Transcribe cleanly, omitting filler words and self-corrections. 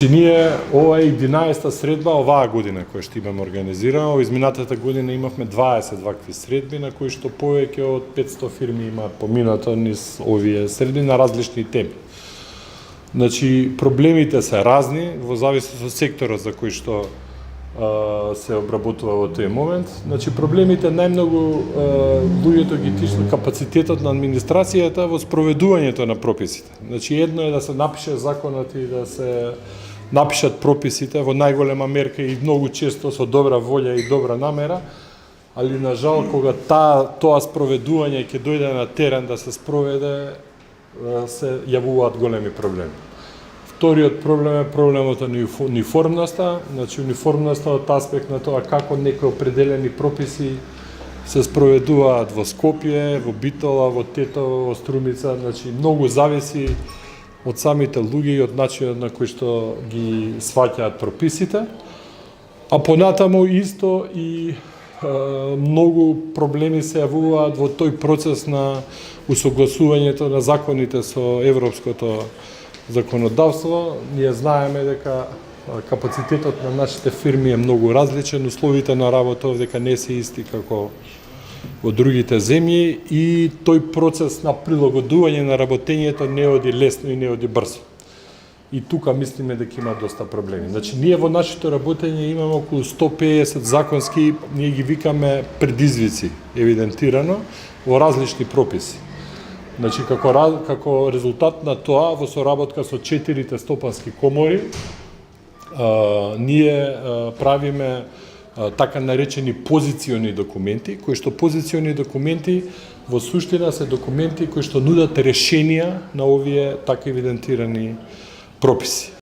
Ние ова е 11-та средба оваа година која што имаме организирано. Изминатата година имавме 20 вакви средби на кои што повеќе од 500 фирми има поминато низ овие средби на различни теми. Значи, проблемите се разни во зависност од секторот за кој што се обработува во тој момент. Значи, проблемите најмногу луѓето ги тичнат капацитетот на администрацијата во спроведувањето на прописите. Значи, едно е да се напише законот и да се напишат прописите во најголема мерка и многу често со добра волја и добра намера, али на жал кога тоа спроведување ќе дојде на терен да се спроведе, се јавуваат големи проблеми. Вториот проблем е проблемот на униформноста, значи униформноста од аспект на тоа како некои определени прописи се спроведуваат во Скопје, во Битола, во Тетово, во Струмица, значи многу зависи од самите луѓе и од начинот на кој што ги сваќаат прописите, а понатаму исто и многу проблеми се јавуваат во тој процес на усогласувањето на законите со европското законодавство. Ние знаеме дека капацитетот на нашите фирми е многу различен, условите на работа дека не се исти како во другите земји и тој процес на прилагодување на работењето не оди лесно и не оди брзо. И тука мислиме дека има доста проблеми. Значи, ние во нашето работење имаме околу 150 законски, ние ги викаме предизвици, евидентирано, во различни прописи. Значи, како резултат на тоа, во соработка со 4 стопански комори, ние правиме така наречени позициони документи, кои што позициони документи во суштина се документи кои што нудат решенија на овие така евидентирани прописи.